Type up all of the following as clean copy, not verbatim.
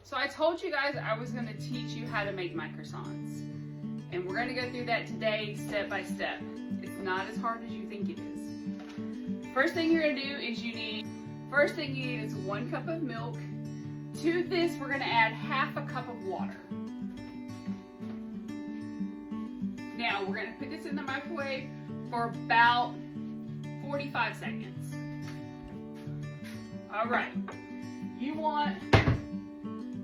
So I told you guys I was gonna teach you how to make my croissants. And we're gonna go through that today, step by step. It's not as hard as you think it is. First thing you're gonna do is first thing you need is 1 cup of milk. To this, we're gonna add half a cup of water. Now, we're gonna put this in the microwave for about 45 seconds. All right, you want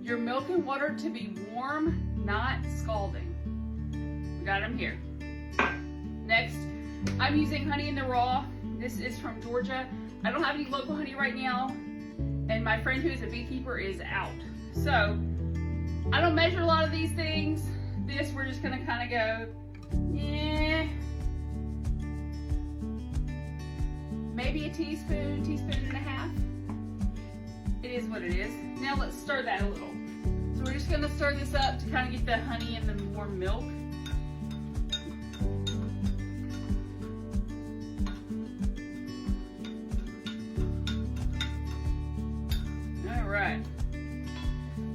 your milk and water to be warm, not scalding. We got them here. Next, I'm using honey in the raw. This is from Georgia. I don't have any local honey right now, and my friend who is a beekeeper is out. So, I don't measure a lot of these things. This, we're just gonna kind of go, maybe a teaspoon, teaspoon and a half. It is what it is. Now let's stir that a little. So we're just gonna stir this up to kind of get the honey and the warm milk. All right.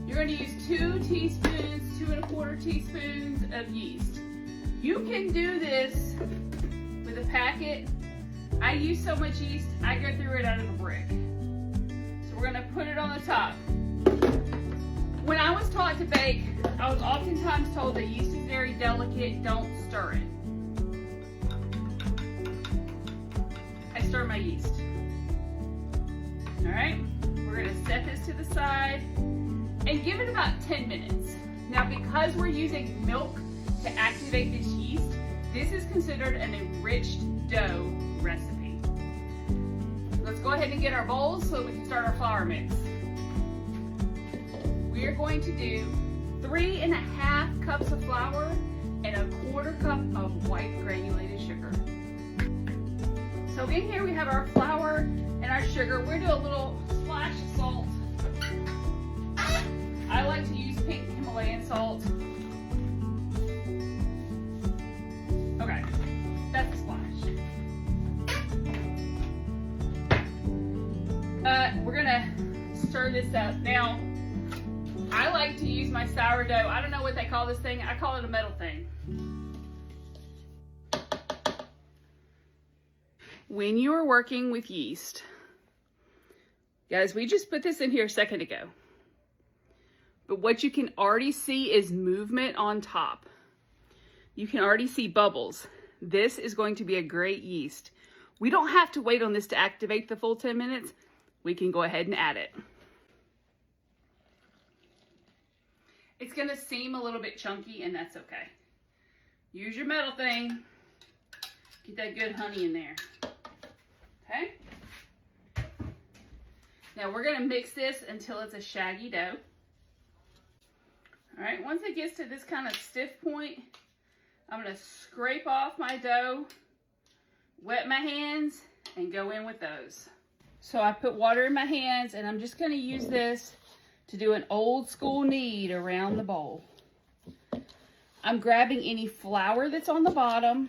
You're gonna use 2 teaspoons, 2 1/4 teaspoons of yeast. You can do this with a packet. I use so much yeast, I go through it out of a brick. So we're gonna put it on the top. When I was taught to bake, I was oftentimes told that yeast is very delicate, don't stir it. I stir my yeast. All right, we're gonna set this to the side and give it about 10 minutes. Now, because we're using milk to activate this yeast, this is considered an enriched dough recipe. Let's go ahead and get our bowls so we can start our flour mix. We are going to do 3 1/2 cups of flour and 1/4 cup of white granulated sugar. So in here we have our flour and our sugar. We're gonna do a little splash of salt. I like to use pink Himalayan salt. Okay, that's a splash. We're gonna stir this up. Now, I like to use my sourdough. I don't know what they call this thing. I call it a metal thing. When you are working with yeast, guys, we just put this in here a second ago. But what you can already see is movement on top. You can already see bubbles. This is going to be a great yeast. We don't have to wait on this to activate the full 10 minutes. We can go ahead and add it. It's gonna seem a little bit chunky, and that's okay. Use your metal thing. Get that good honey in there. Okay? Now we're gonna mix this until it's a shaggy dough. All right, once it gets to this kind of stiff point, I'm gonna scrape off my dough, wet my hands, and go in with those. So I put water in my hands, and I'm just gonna use this to do an old school knead around the bowl. I'm grabbing any flour that's on the bottom,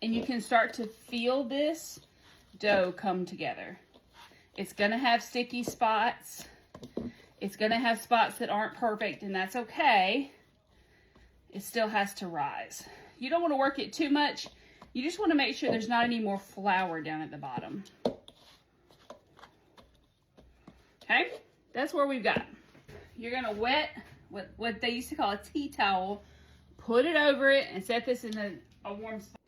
and you can start to feel this dough come together. It's gonna have sticky spots. It's gonna have spots that aren't perfect, and that's okay. It still has to rise. You don't wanna work it too much. You just wanna make sure there's not any more flour down at the bottom. Okay, that's where we've got. You're gonna wet what they used to call a tea towel, put it over it, and set this in a warm spot.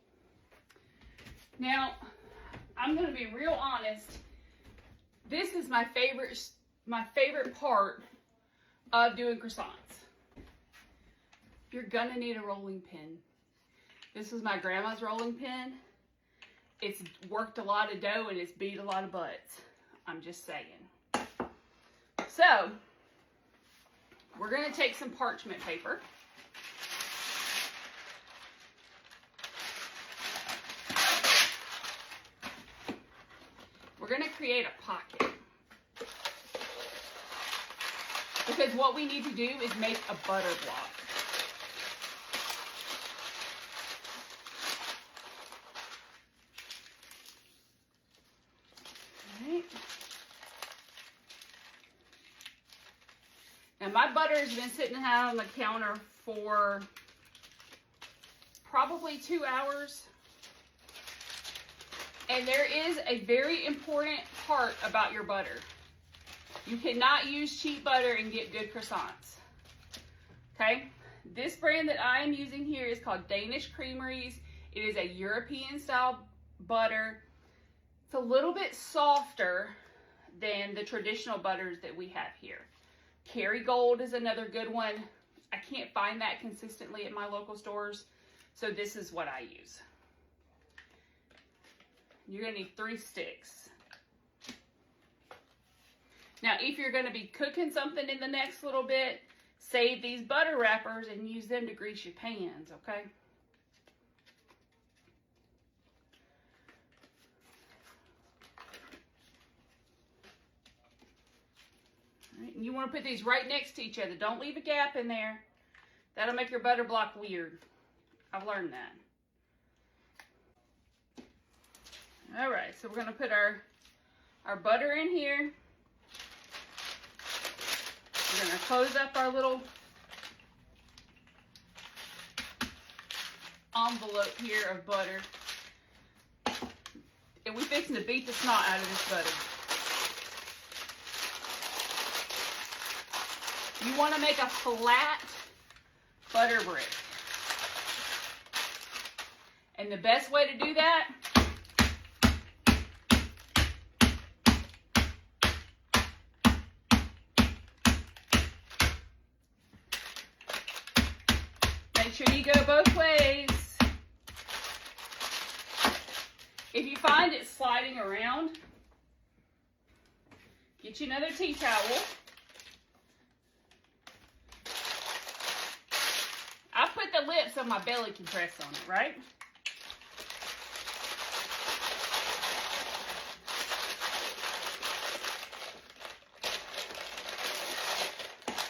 Now, I'm gonna be real honest. This is my favorite part of doing croissants. You're gonna need a rolling pin. This was my grandma's rolling pin. It's worked a lot of dough and it's beat a lot of butts. I'm just saying. So, we're gonna take some parchment paper. We're gonna create a pocket. Because what we need to do is make a butter block. All right. And my butter has been sitting out on the counter for probably 2 hours. And there is a very important part about your butter. You cannot use cheap butter and get good croissants. Okay? This brand that I am using here is called Danish Creameries. It is a European style butter. It's a little bit softer than the traditional butters that we have here. Kerrygold is another good one. I can't find that consistently at my local stores, so this is what I use. You're going to need 3 sticks. Now, if you're going to be cooking something in the next little bit, save these butter wrappers and use them to grease your pans, okay? All right, and you want to put these right next to each other. Don't leave a gap in there. That'll make your butter block weird. I've learned that. All right, so we're going to put our butter in here. We're going to close up our little envelope here of butter. And we're fixing to beat the snot out of this butter. You want to make a flat butter brick. And the best way to do that make sure you go both ways. If you find it sliding around, get you another tea towel. I put the lip so my belly can press on it, right?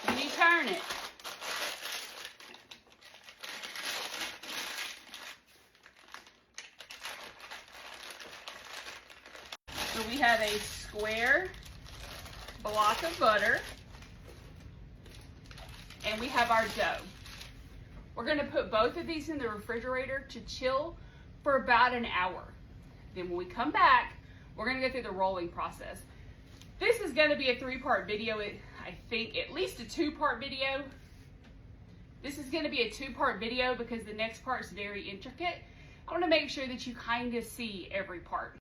And you turn it. So we have a square block of butter, and we have our dough. We're going to put both of these in the refrigerator to chill for about an hour. Then when we come back, we're going to go through the rolling process. This is going to be a 3-part video. I think at least a 2-part video. This is going to be a 2-part video because the next part is very intricate. I want to make sure that you kind of see every part.